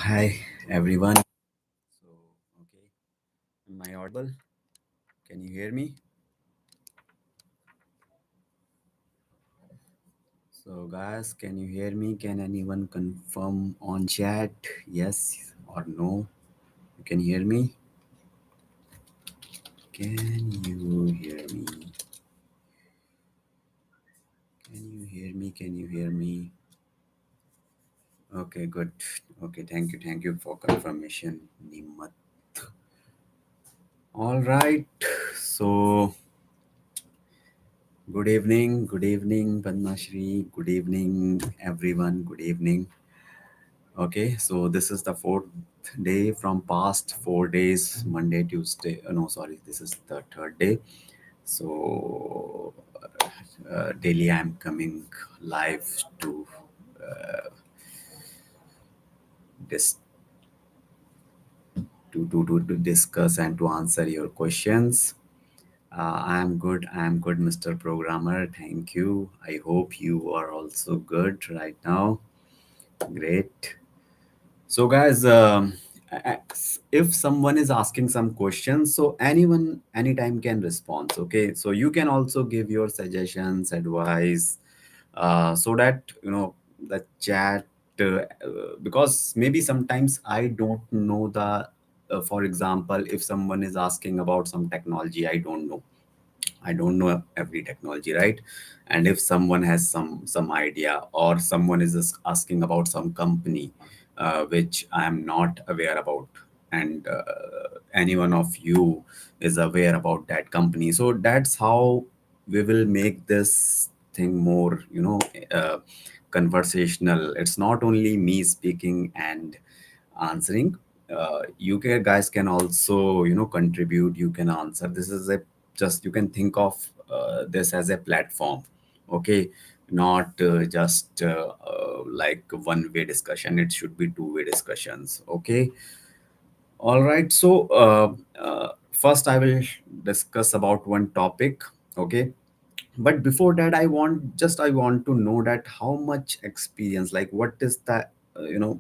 Hi everyone. So, okay, am I audible? Can you hear me? So, guys, can you hear me? Can anyone confirm on chat? Yes or no? You can hear me? Can you hear me? Can you hear me? Can you hear me? Okay, good. Okay, thank you. Thank you for confirmation, Nimat. All right. So, good evening, Padmashri. Good evening, everyone. Good evening. Okay, so this is the fourth day from past 4 days, Monday, Tuesday. No, sorry, this is the third day. So daily I'm coming live to this to discuss and to answer your questions. I'm good. I'm good, Mr. Programmer. Thank you. I hope you are also good right now. Great. So, guys, if someone is asking some questions, so anyone anytime can respond. Okay, so you can also give your suggestions, advice, so that the chat. Because maybe sometimes I don't know the. For example, if someone is asking about some technology, I don't know every technology, right? And if someone has some idea, or someone is just asking about some company which I am not aware about, and any one of you is aware about that company, so that's how we will make this thing more, uh, conversational. It's not only me speaking and answering. You guys can also contribute. You can answer. This is a just you can think of this as a platform. Okay, not just like one way discussion. It should be two-way discussions. Okay. All right. So first I will discuss about one topic. Okay, but before that I want to know that how much experience, like what is the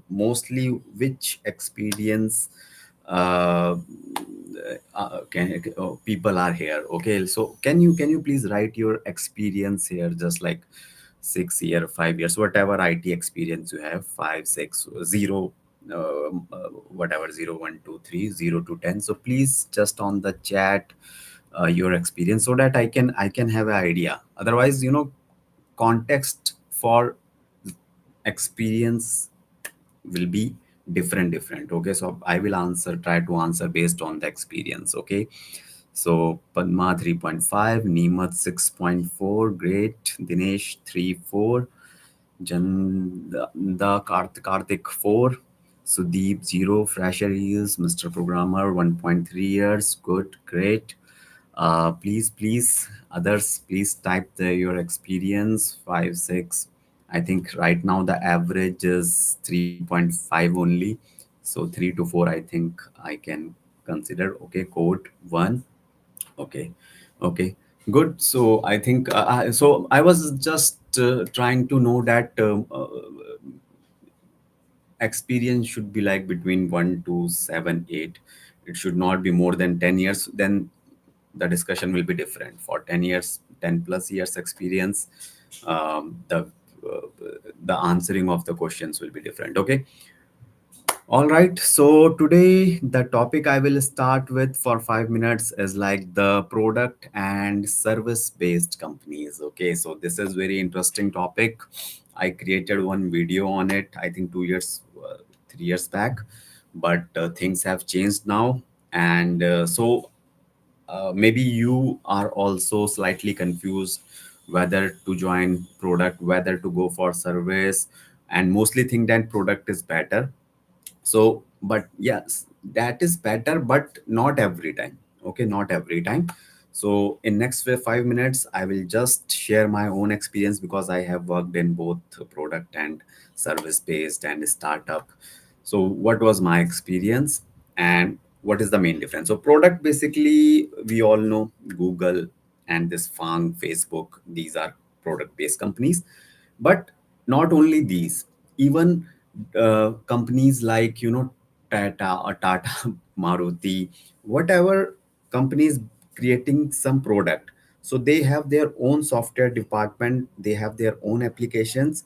mostly which experience uh, people are here. Okay, so can you please write your experience here, just like 6 year, 5 years, whatever IT experience you have, 5, 6, 0, whatever, 0, 1, 2, 3, 0 to 10. So please just on the chat your experience, so that I can have an idea. Otherwise, context for experience will be different. Okay, so I will try to answer based on the experience. Okay, so Padma 3.5, Neemat 6.4, great. Dinesh 3.4, the Karthik 4, Sudeep 0, Fresher years, Mr. Programmer 1.3 years, good, great. Please, others, please type your experience 5, 6. I think right now the average is 3.5 only. So 3 to 4, I think I can consider. Okay, code 1. Okay, okay, good. So I think so. I was just trying to know that experience should be like between 1 to 7, 8. It should not be more than 10 years. Then the discussion will be different. For 10 years, 10 plus years experience, the the answering of the questions will be different. Okay. All right. So today the topic I will start with for 5 minutes is like the product and service based companies. Okay. So this is very interesting topic. I created one video on it, I think 2 years, 3 years back, but things have changed now. And maybe you are also slightly confused whether to join product, whether to go for service, and mostly think that product is better. So but yes, that is better, but not every time. Okay, not every time. So in next 5 minutes I will just share my own experience, because I have worked in both product and service based and startup. So what was my experience, and what is the main difference? So product, basically we all know Google and this Fang, Facebook, these are product based companies. But not only these, even companies like Tata or Tata Maruti, whatever companies creating some product. So they have their own software department, they have their own applications.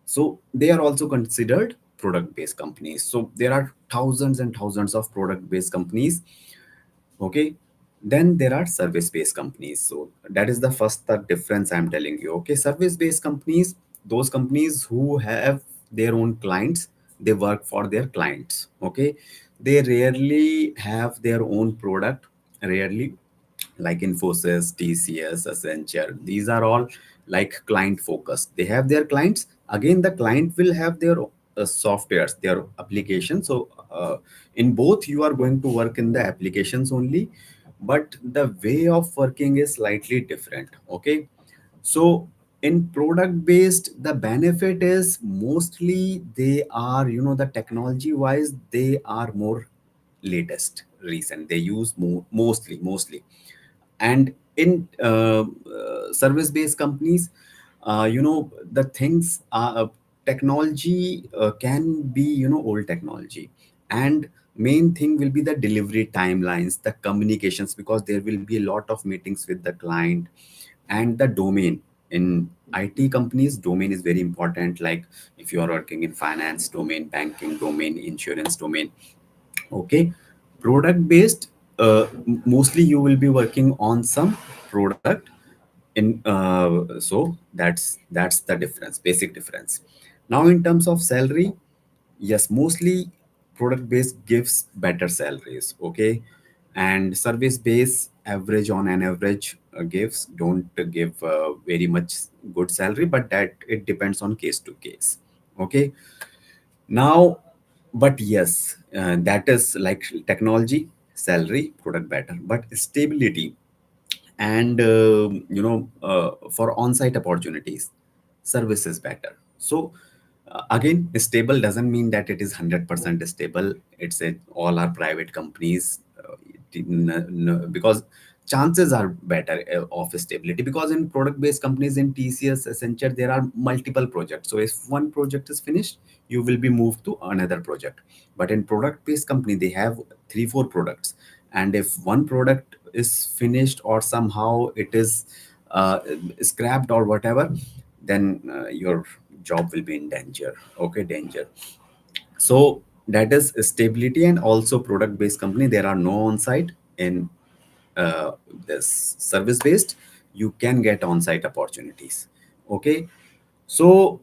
So they are also considered product based companies. So there are thousands and thousands of product based companies. Okay, then there are service based companies. So that is the first the difference I'm telling you. Okay, service based companies, those companies who have their own clients, they work for their clients. Okay, they rarely have their own product, rarely, like Infosys, TCS, Accenture. These are all like client focused. They have their clients. Again, the client will have their softwares, their applications. So in both, you are going to work in the applications only, but the way of working is slightly different. Okay, so in product based, the benefit is mostly they are, the technology wise, they are more latest, recent. They use mostly. And in service based companies, the things technology can be, old technology, and main thing will be the delivery timelines, the communications, because there will be a lot of meetings with the client. And the domain, in IT companies, domain is very important. Like if you are working in finance domain, banking domain, insurance domain. Okay, product based, mostly you will be working on some product in, so that's the difference, basic difference. Now in terms of salary, yes, mostly product based gives better salaries. Okay, and service based average, on an average, gives don't give very much good salary, but that it depends on case to case. Okay, now, but yes, that is like technology, salary, product better, but stability and for on-site opportunities, service is better. So again, stable doesn't mean that it is 100% stable. It's a all are private companies, because chances are better of stability, because in product based companies, in TCS, Accenture, there are multiple projects. So if one project is finished, you will be moved to another project. But in product based company, they have 3 4 products, and if one product is finished or somehow it is uh, scrapped or whatever, then your job will be in danger. Okay, danger. So that is stability. And also product based company, there are no on site. In uh, this service based, you can get on site opportunities. Okay, so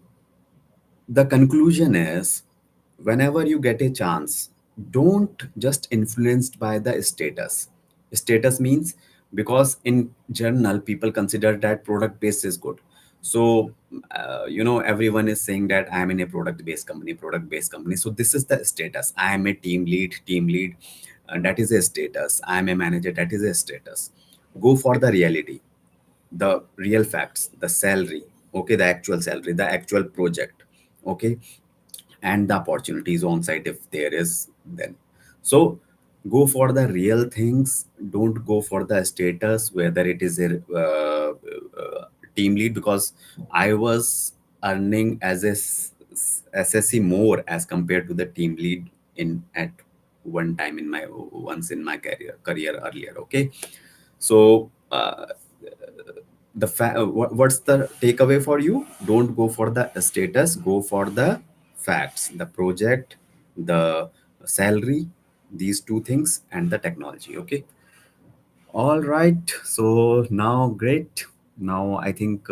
the conclusion is, whenever you get a chance, don't just influenced by the status means, because in general people consider that product base is good. So everyone is saying that I am in a product based company, so this is the status. I am a team lead, and that is a status. I am a manager, that is a status. Go for the reality, the real facts, the salary. Okay, the actual salary, the actual project. Okay, and the opportunities on site if there is, then. So go for the real things, don't go for the status, whether it is a team lead. Because I was earning as a ssc more as compared to the team lead in at one time in my once in my career earlier. Okay, so what's the takeaway for you? Don't go for the status, go for the facts, the project, the salary, these two things, and the technology. Okay, all right. So now, great. Now I think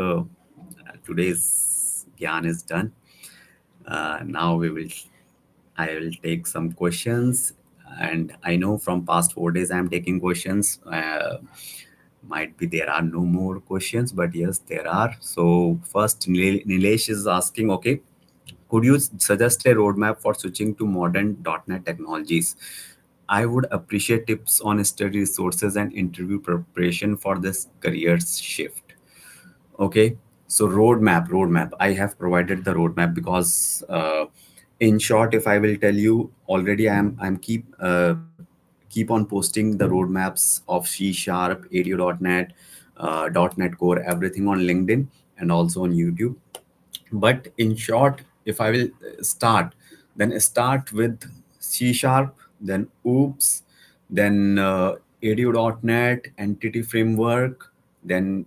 today's gyan is done. Now I will take some questions, and I know from past 4 days I'm taking questions. Might be there are no more questions, but yes, there are. So first, Nilesh is asking, okay, could you suggest a roadmap for switching to modern .NET technologies? I would appreciate tips on study resources and interview preparation for this career shift. Okay, so roadmap. I have provided the roadmap because, in short, if I will tell you, already I'm keep on posting the roadmaps of C Sharp, ADO.NET, .NET Core, everything on LinkedIn and also on YouTube. But in short, if I will start, Then start with C sharp, then OOPS, then Edu.NET, Entity Framework, then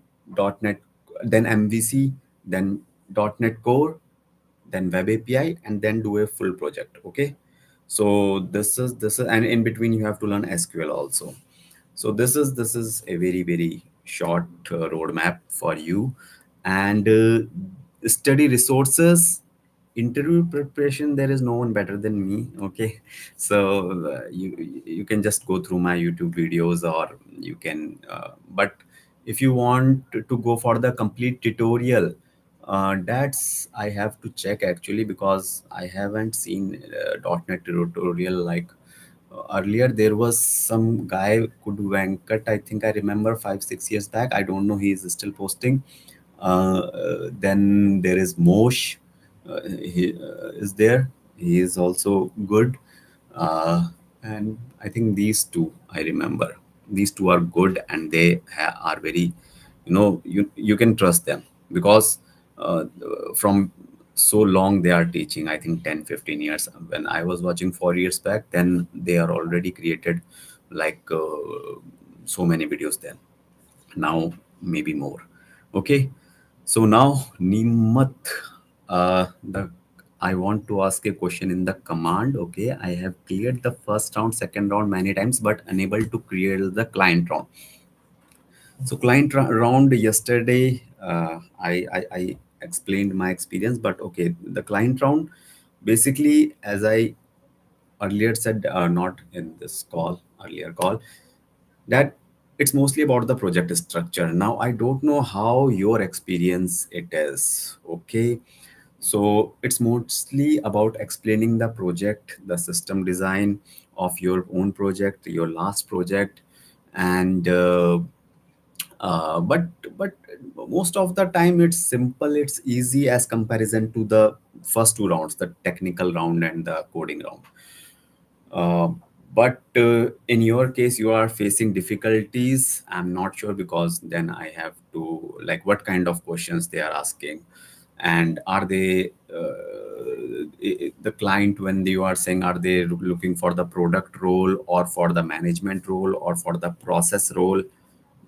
.NET, then MVC, then .NET Core, then Web API, and then do a full project. Okay, so this is, and in between you have to learn SQL also. So this is a very short roadmap for you, and study resources, interview preparation. There is no one better than me. Okay, so you can just go through my YouTube videos, or you can. But if you want to go for the complete tutorial, that's I have to check actually, because I haven't seen .NET tutorial like earlier. There was some guy could Venkat, I think I remember 5 6 years back. I don't know he is still posting. Then there is Mosh, he is there. He is also good. uh, and I think these two I remember. These two are good, and they are very, you can trust them, because from so long they are teaching. I think 10 15 years. When I was watching 4 years back, then they are already created like so many videos then. Now maybe more. Okay, so now Nimat, the I want to ask a question in the command. Okay, I have cleared the first round, second round many times, but unable to clear the client round. So round yesterday, I explained my experience, but okay, the client round, basically, as I earlier said, not in this call, earlier call, that it's mostly about the project structure. Now I don't know how your experience it is. Okay, so it's mostly about explaining the project, the system design of your own project, your last project, and but most of the time it's simple, it's easy as comparison to the first two rounds, the technical round and the coding round. uh, but in your case, you are facing difficulties. I'm not sure, because then I have to, like, what kind of questions they are asking, and are they the client, when you are saying, are they looking for the product role, or for the management role, or for the process role?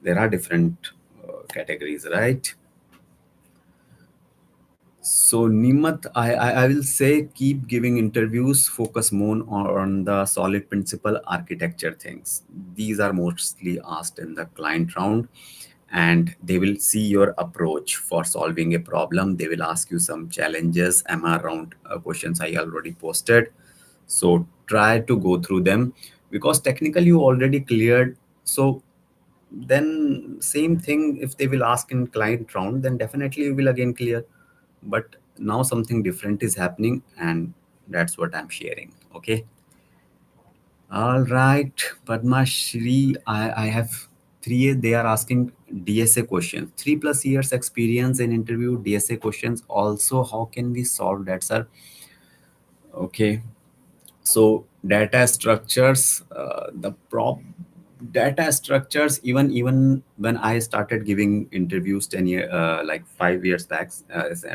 There are different categories, right? So Nimat, I will say keep giving interviews, focus more on the solid principle architecture things. These are mostly asked in the client round, and they will see your approach for solving a problem. They will ask you some challenges, MR round questions I already posted. So try to go through them, because technically you already cleared. So then same thing, if they will ask in client round, then definitely you will again clear. But now something different is happening, and that's what I'm sharing. Okay, all right, Padma Shri, I have three. They are asking DSA questions, 3+ years experience in interview, DSA questions also. How can we solve that, sir? Okay, so data structures, the prop data structures, even when I started giving interviews 10 year like 5 years back,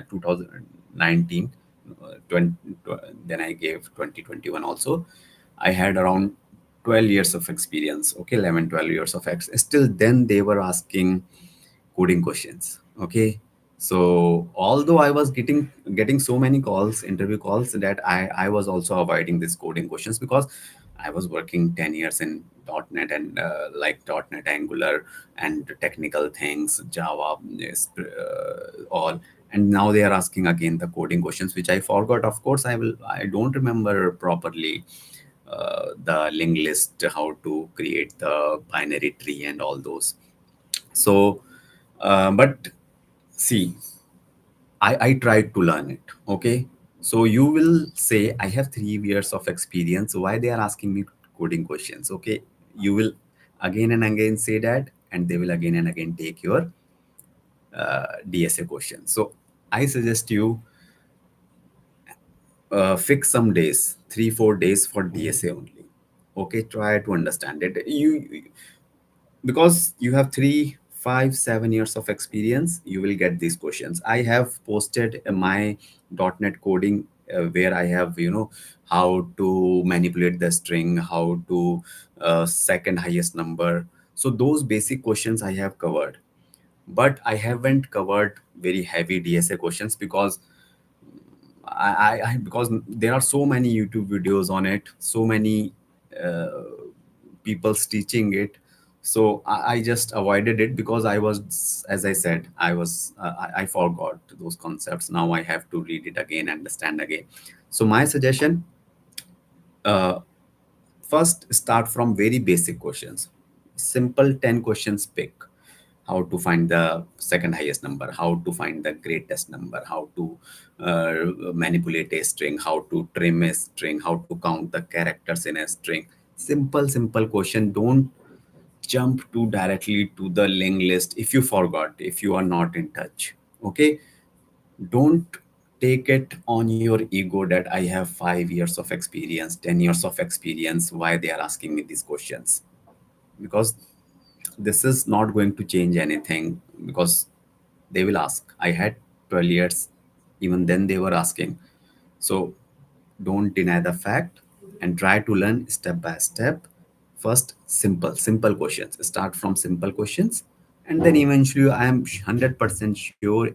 2019, 20, then I gave 2021 also. I had around 12 years of experience. Okay, 11 12 years of still then they were asking coding questions. Okay, so although I was getting so many calls, interview calls, that I was also avoiding these coding questions, because I was working 10 years in .NET, and like .NET Angular and technical things, Java, yes, all. And now they are asking again the coding questions, which I forgot. Of course, I don't remember properly the linked list, how to create the binary tree and all those. So but see, I tried to learn it. Okay, so you will say I have 3 years of experience, why they are asking me coding questions? Okay, you will again and again say that, and they will again and again take your DSA question. So I suggest you fix some days, 3 4 days for DSA only. Okay, try to understand it. Because you have 3 5 7 years of experience, you will get these questions. I have posted my .NET coding where I have, how to manipulate the string, how to second highest number. So those basic questions I have covered, but I haven't covered very heavy DSA questions because because there are so many YouTube videos on it, so many uh, people teaching it. So I just avoided it because I was, as I said, I forgot those concepts. Now I have to read it again, understand again. So my suggestion, uh, first start from very basic questions, simple 10 questions pick. How to find the second highest number, how to find the greatest number, how to manipulate a string, how to trim a string, how to count the characters in a string. Simple question. Don't jump to directly to the linked list if you forgot, if you are not in touch. Okay, don't take it on your ego that I have 5 years of experience, 10 years of experience, why they are asking me these questions. Because this is not going to change anything, because they will ask. I had 12 years, even then they were asking. So don't deny the fact and try to learn step by step. First, simple questions. Start from simple questions, and then eventually, I am 100% sure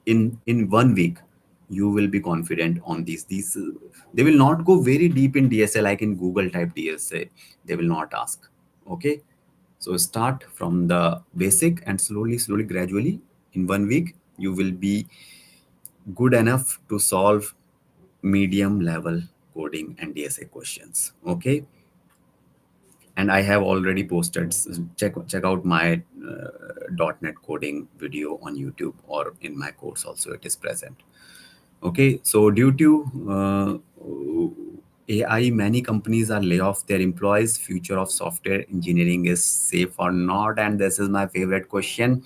in 1 week you will be confident on these they will not go very deep in DSA like in Google type DSA. They will not ask. Okay, so start from the basic and slowly gradually in 1 week you will be good enough to solve medium level coding and DSA questions. Okay, and I have already posted, check out my .NET coding video on YouTube, or in my course also it is present. Okay, so due to AI, many companies are lay off their employees. Future of software engineering is safe or not? And this is my favorite question.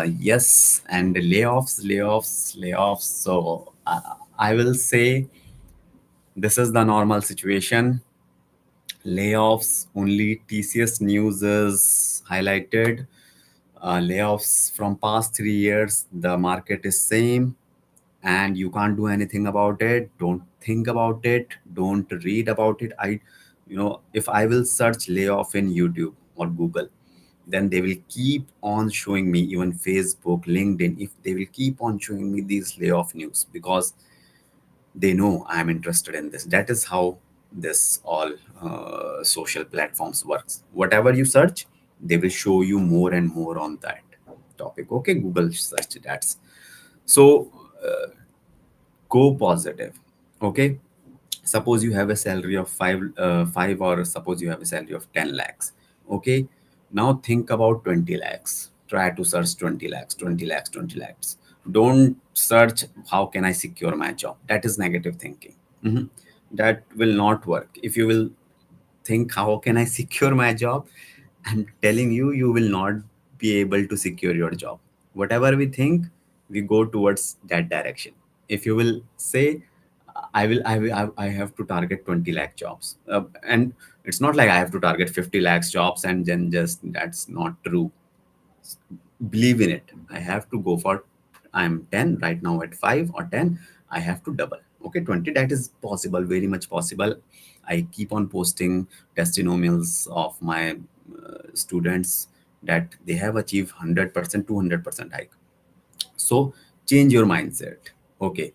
Yes, and layoffs. So I will say this is the normal situation. Layoffs, only TCS news is highlighted. Layoffs from past 3 years, the market is same, and you can't do anything about it. Don't think about it, don't read about it. If I will search layoff in YouTube or Google, then they will keep on showing me, even Facebook, LinkedIn, if they will keep on showing me these layoff news, because they know I'm interested in this. That is how this all social platforms works. Whatever you search, they will show you more and more on that topic. Okay, Google search that's. So go positive. Okay, suppose you have a salary of five, or suppose you have a salary of 10 lakhs. Okay, now think about 20 lakhs. Try to search 20 lakhs, 20 lakhs, 20 lakhs. Don't search how can I secure my job. That is negative thinking. Mhm. That will not work. If you will think how can I secure my job, I'm telling you, you will not be able to secure your job. Whatever we think, we go towards that direction. If you will say, I have to target 20 lakh jobs, and it's not like I have to target 50 lakhs jobs, and then just that's not true. Believe in it. I have to go for, I'm 10 right now at 5 or 10, I have to double. Okay, 20, that is possible, very much possible. I keep on posting testimonials of my students that they have achieved 100%, 200% hike. So change your mindset. Okay,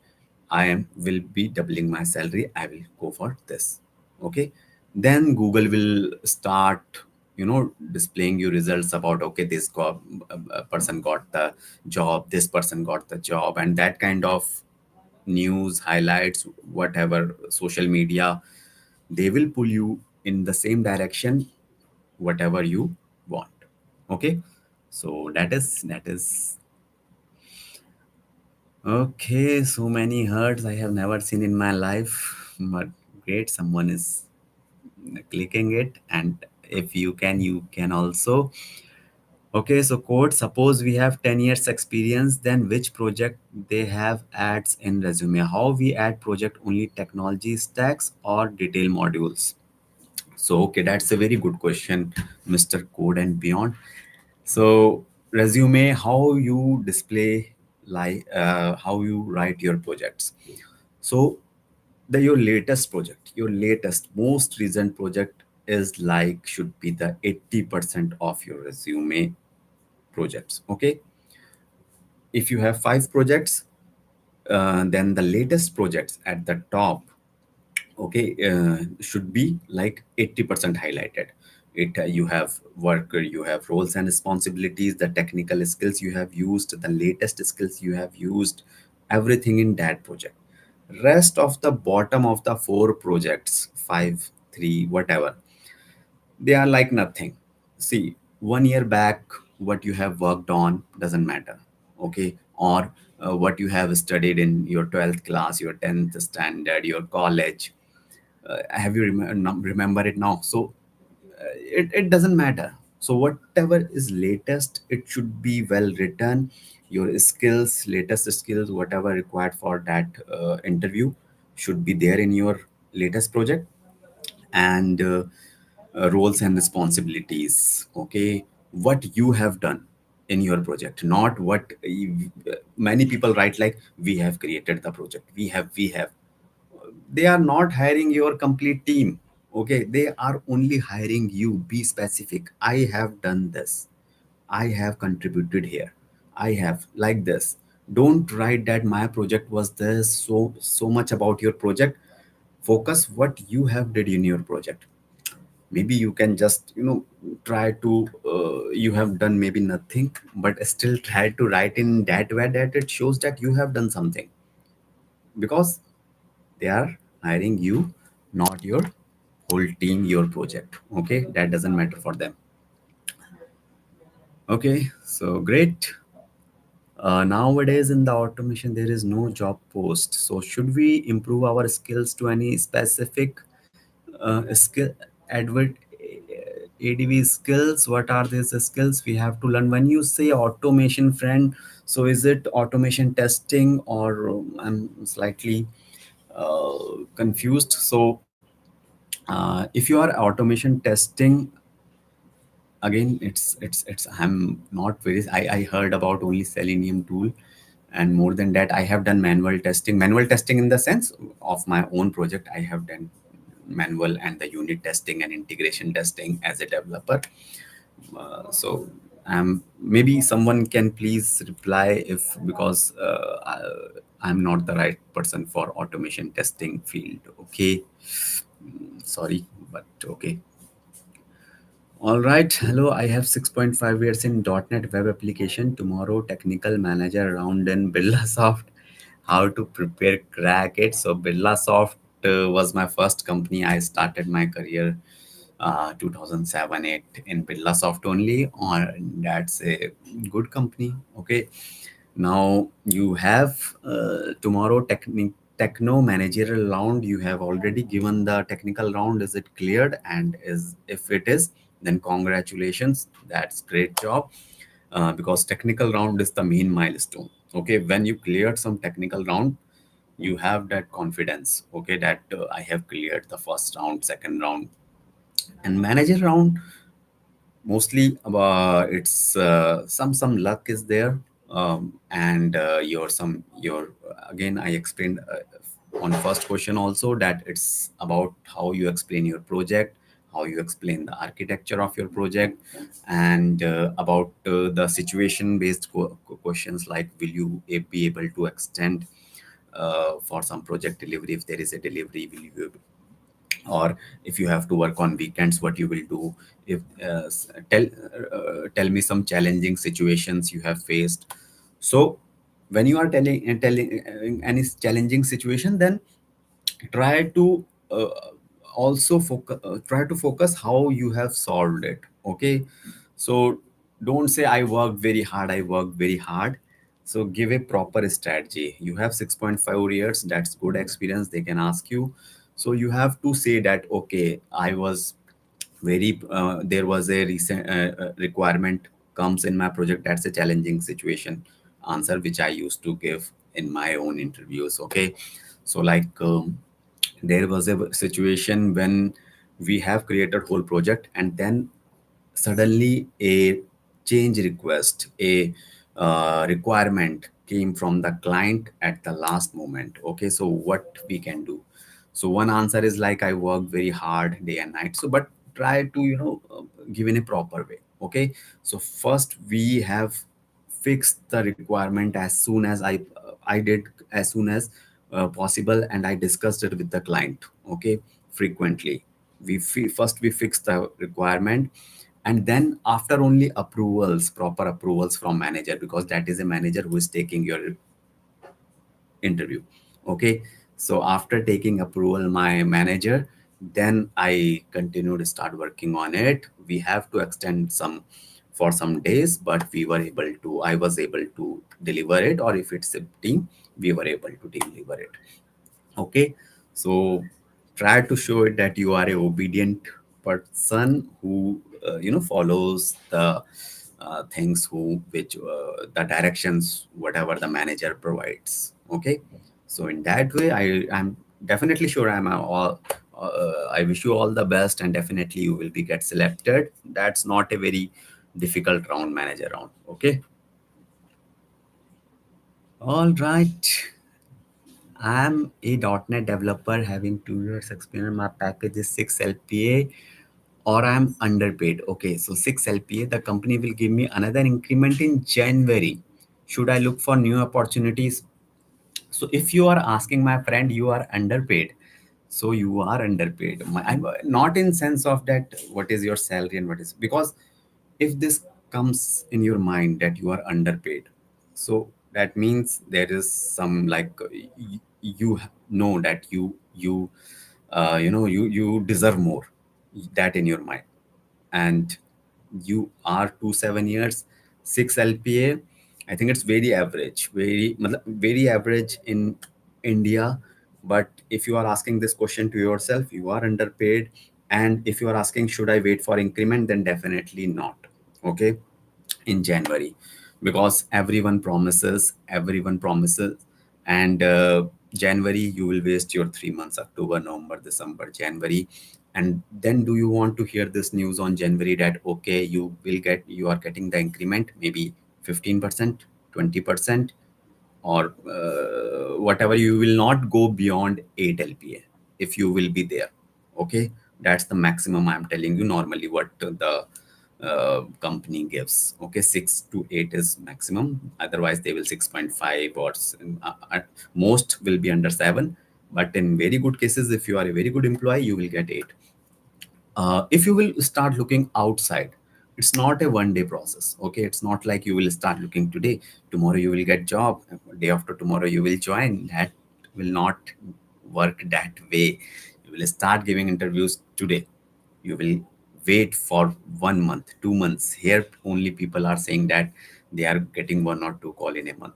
I am will be doubling my salary, I will go for this. Okay, then Google will start, displaying you results about, okay, person got the job, this person got the job, and that kind of news highlights, whatever social media, they will pull you in the same direction, whatever you want. Okay, so that is okay. So many herds I have never seen in my life, but great, someone is clicking it, and if you can also. Okay, so code, suppose we have 10 years experience, then which project they have ads in resume? How we add project, only technology stacks or detail modules? So, okay, that's a very good question, Mr. Code and Beyond. So, resume, how you display? like how you write your projects. So the your latest project, your latest most recent project is like should be the 80% of your resume projects. Okay, if you have 5 projects, then the latest projects at the top, okay, should be like 80% highlighted. It you have work, you have roles and responsibilities, the technical skills you have used, the latest skills you have used, everything in that project. Rest of the bottom of the 4 projects, 5, 3, whatever, they are like nothing. See, 1 year back, what you have worked on doesn't matter. Okay, or what you have studied in your 12th class, your 10th standard, your college, have you remember it now? So it doesn't matter. So whatever is latest, it should be well written. Your skills, latest skills, whatever required for that interview, should be there in your latest project. And roles and responsibilities, okay, what you have done in your project, not what many people write like we have created the project, we have. They are not hiring your complete team. Okay, they are only hiring you. Be specific. I have done this, I have contributed here, I have like this. Don't write that my project was this, so much about your project. Focus what you have did in your project. Maybe you can just try to you have done maybe nothing, but still try to write in that way that it shows that you have done something, because they are hiring you, not your whole team, your project. Okay, that doesn't matter for them. Okay, so great. Nowadays in the automation there is no job post, so should we improve our skills to any specific skill advert adv skills? What are these skills we have to learn when you say automation, friend? So is it automation testing, or I'm slightly confused. So if you are automation testing, again it's I'm not very, I heard about only selenium tool, and more than that I have done manual testing in the sense of my own project. I have done manual and the unit testing and integration testing as a developer. So maybe someone can please reply if, because I'm not the right person for automation testing field. Okay. Sorry, but okay. All right. Hello. I have 6.5 years in .NET web application. Tomorrow, technical manager round in BirlaSoft. How to prepare, crack it. So BirlaSoft was my first company. I started my career 2007-8 in BirlaSoft only. Or that's a good company. Okay. Now you have tomorrow techno managerial round. You have already given the technical round. Is it cleared? And is if it is, then congratulations. That's great job. Because technical round is the main milestone. Okay, when you cleared some technical round, you have that confidence. Okay, that I have cleared the first round, second round, and manager round. Mostly it's some luck is there. And your some your again I explained on first question also that it's about how you explain your project, how you explain the architecture of your project, and about the situation based questions like will you be able to extend for some project delivery. If there is a delivery, will you, or if you have to work on weekends, what you will do. If tell me some challenging situations you have faced. So when you are telling any challenging situation, then try to also focus, try to focus how you have solved it. Okay, so don't say I worked very hard, I worked very hard. So give a proper strategy. You have 6.5 years, that's good experience, they can ask you. So you have to say that okay, I was very there was a recent requirement comes in my project, that's a challenging situation answer which I used to give in my own interviews. Okay, so like there was a situation when we have created whole project, and then suddenly a change request, a requirement came from the client at the last moment. Okay, so what we can do? So one answer is like, I work very hard day and night. So but try to give in a proper way. Okay, so first we have fixed the requirement as soon as I did, as soon as possible, and I discussed it with the client. Okay, frequently first we fixed the requirement, and then after only approvals, proper approvals from manager, because that is a manager who is taking your interview. Okay, so after taking approval my manager, then I continue to start working on it. We have to extend some for some days, but we were able to I was able to deliver it, or if it's a team, we were able to deliver it. Okay, so try to show it that you are a obedient person who follows the things who which the directions whatever the manager provides. Okay, so in that way I'm definitely sure I wish you all the best, and definitely you will be get selected. That's not a very difficult round, manager round. Okay, all right. I'm a .NET developer having 2 years experience. My package is 6 LPA, or I'm underpaid. Okay, so 6 LPA. The company will give me another increment in January. Should I look for new opportunities? So if you are asking my friend, you are underpaid. So you are underpaid. I'm not in sense of that. What is your salary and what is, because if this comes in your mind that you are underpaid, so that means there is some like you know that you deserve more, that in your mind. And you are 2 7 years 6 LPA. I think it's very average, very average in India. But if you are asking this question to yourself, you are underpaid. And if you are asking, should I wait for increment, then definitely not. Okay, in January, because everyone promises, and January you will waste your 3 months: October, November, December, January. And then do you want to hear this news on January that okay, you are getting the increment, maybe 15%, 20%, or whatever, you will not go beyond 8 LPA if you will be there. Okay, that's the maximum I'm telling you. Normally what the company gives, okay, 6 to 8 is maximum. Otherwise they will 6.5, or most will be under 7. But in very good cases, if you are a very good employee, you will get 8. If you will start looking outside, it's not a one day process. Okay, it's not like you will start looking today, tomorrow you will get job, day after tomorrow you will join. That will not work that way. You will start giving interviews today, you will wait for 1 month, 2 months. Here only people are saying that they are getting 1 or 2 call in a month.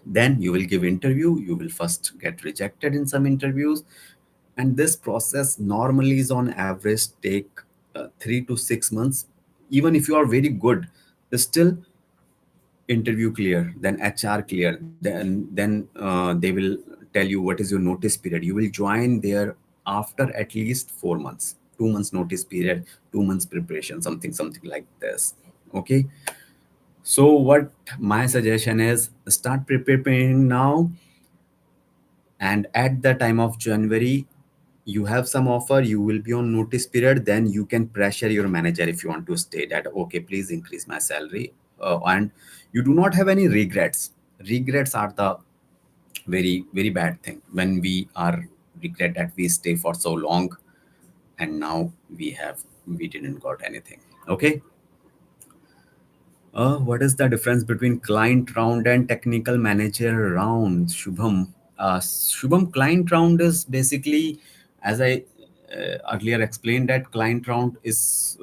Then you will give interview, you will first get rejected in some interviews, and this process normally is on average take 3 to 6 months. Even if you are very good, still interview clear, then HR clear, then they will tell you what is your notice period. You will join there after at least 4 months, 2 months notice period, 2 months preparation, something like this. Okay, so what my suggestion is, start preparing now. And at the time of January, you have some offer, you will be on notice period, then you can pressure your manager if you want to stay, that okay, please increase my salary. And you do not have any regrets. Regrets are the very bad thing, when we are regret that we stay for so long, and now we didn't got anything. Okay, what is the difference between client round and technical manager round, Shubham? Shubham, client round is basically, as I earlier explained, that client round is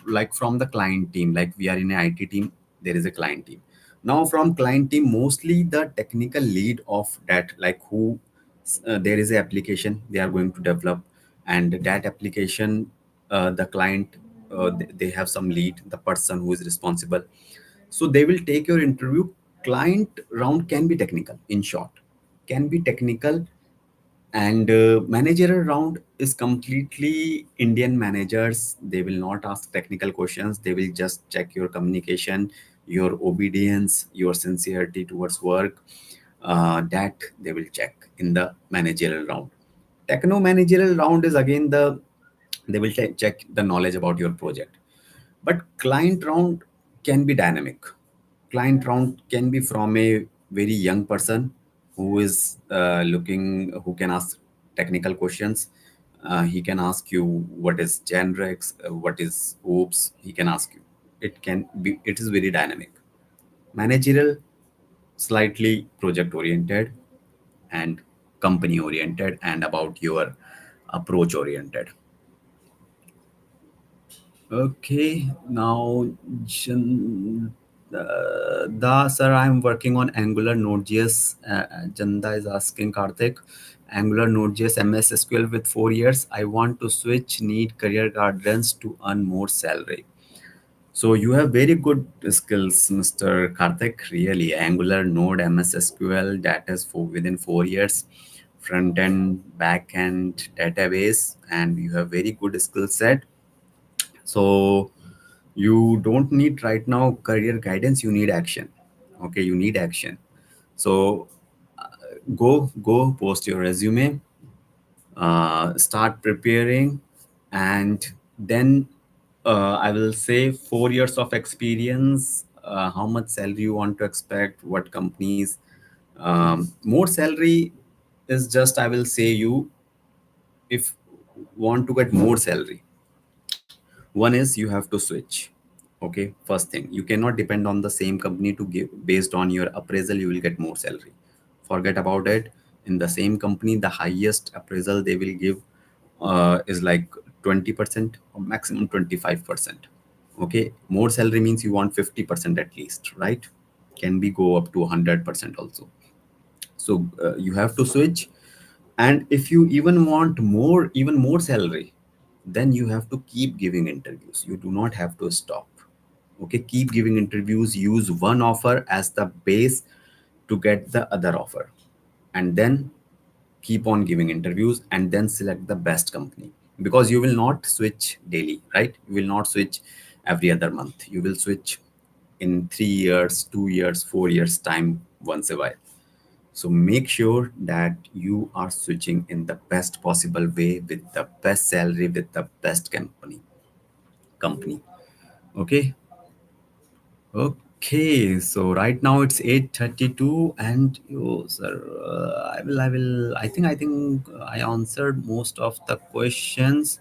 like from the client team. Like we are in a IT team, there is a client team. Now from client team, mostly the technical lead of that, like who there is a application they are going to develop, and that application, the client, they have some lead, the person who is responsible. So they will take your interview. Client round can be technical, in short, can be technical. And managerial round is completely Indian managers. They will not ask technical questions, they will just check your communication, your obedience, your sincerity towards work, that they will check in the managerial round. Techno managerial round is again they will check the knowledge about your project. But client round can be dynamic. Client round can be from a very young person who is who can ask technical questions. He can ask you what is generics, what is oops. He can ask you. It is very dynamic. Managerial, slightly project oriented and company oriented and about your approach oriented. Okay, now the sir, I'm working on Angular Node.js. Janda is asking Karthik, Angular Node.js MS SQL with 4 years. I want to switch, need career guidance to earn more salary. So you have very good skills, Mr. Karthik. Really, Angular Node MS SQL that is for within 4 years, front end, back end, database, and you have very good skill set. So you don't need right now career guidance, you need action. Okay, you need action. So go post your resume, start preparing, and then I will say 4 years of experience, how much salary you want to expect, what companies. More salary is just, I will say you, if want to get more salary, one is you have to switch. Okay, first thing, you cannot depend on the same company to give based on your appraisal you will get more salary. Forget about it. In the same company, the highest appraisal they will give is like 20% or maximum 25%. Okay, more salary means you want 50% at least, right? Can be go up to 100% also. So you have to switch. And if you even want more, even more salary, then you have to keep giving interviews. You do not have to stop. Okay, keep giving interviews. Use one offer as the base to get the other offer, and then keep on giving interviews and then select the best company. Because you will not switch daily, right? You will not switch every other month. You will switch in 3 years, 2 years, 4 years time once a while. So make sure that you are switching in the best possible way with the best salary with the best company. Okay. Okay, so right now it's 8:32, and you, sir, I think I answered most of the questions.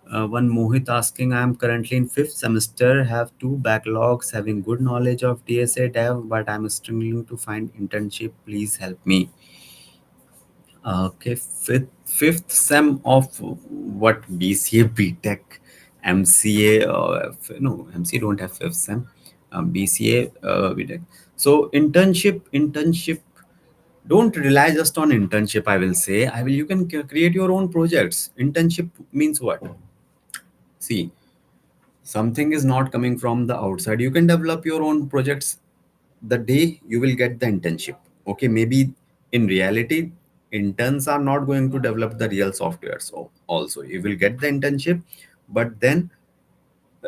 One Mohit asking, I am currently in fifth semester, have two backlogs, having good knowledge of DSA dev, but I'm struggling to find internship. Please help me. Okay, fifth sem of what? BCA, BTech, MCA. No, MCA don't have fifth sem. BCA, BTech. So internship. Don't rely just on internship. I will say, I will. You can create your own projects. Internship means what? See, something is not coming from the outside. You can develop your own projects the day you will get the internship. Okay, maybe in reality interns are not going to develop the real software, so also you will get the internship, but then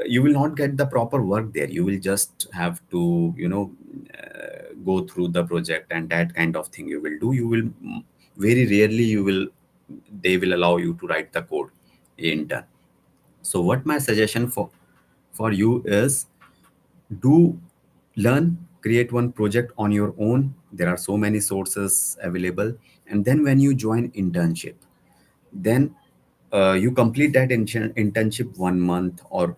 you will not get the proper work there. You will just have to go through the project, and that kind of thing you will do. You will very rarely you will they will allow you to write the code intern. So what my suggestion for you is, do learn, create one project on your own. There are so many sources available. And then when you join internship, then you complete that internship 1 month, or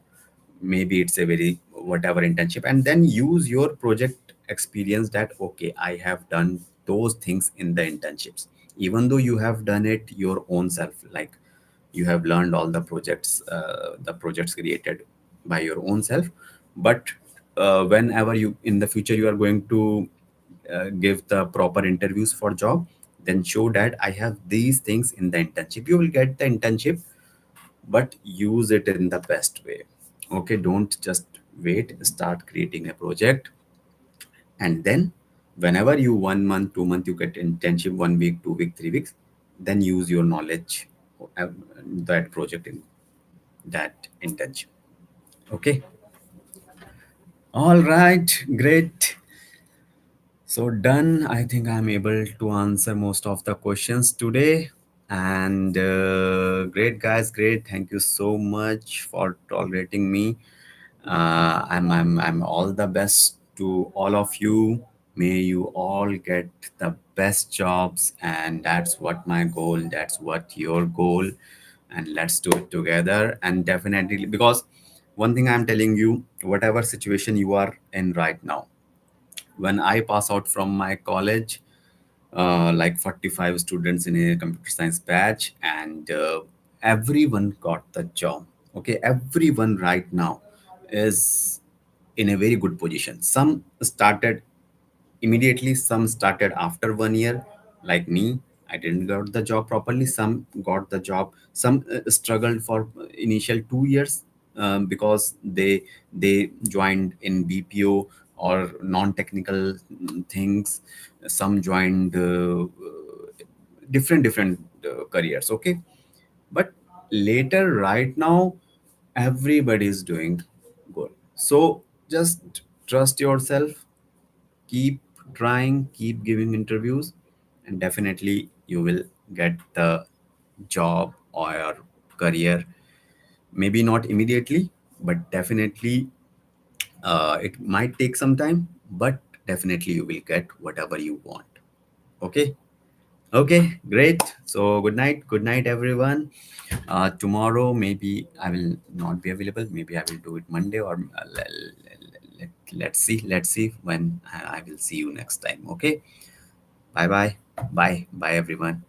maybe it's a very whatever internship, and then use your project experience that okay, I have done those things in the internships. Even though you have done it your own self, like you have learned all the projects created by your own self, but whenever you in the future you are going to give the proper interviews for job, then show that I have these things in the internship. You will get the internship, but use it in the best way. Okay, don't just wait. Start creating a project, and then whenever you 1 month 2 month you get internship, 1 week 2 week 3 weeks, then use your knowledge of that project in that internship. Okay. All right, great. So done. I think I'm able to answer most of the questions today. And great, guys, great. Thank you so much for tolerating me. I'm all the best to all of you. May you all get the best jobs, and that's what my goal. That's what your goal, and let's do it together. And definitely, because one thing I'm telling you, whatever situation you are in right now, when I pass out from my college, like 45 students in a computer science batch, and everyone got the job. Okay, everyone right now is in a very good position. Some started immediately, some started after 1 year, like me. I didn't got the job properly. Some got the job. Some struggled for initial 2 years, because they joined in BPO or non-technical things. Some joined different careers. Okay, but later, right now, everybody is doing good. So just trust yourself, keep trying, keep giving interviews, and definitely you will get the job or career. Maybe not immediately, but definitely it might take some time, but definitely you will get whatever you want. Okay. Okay, great. So good night, everyone. Tomorrow maybe I will not be available. Maybe I will do it Monday, or let's see. Let's see when I will see you next time. Okay. Bye bye. Bye bye, everyone.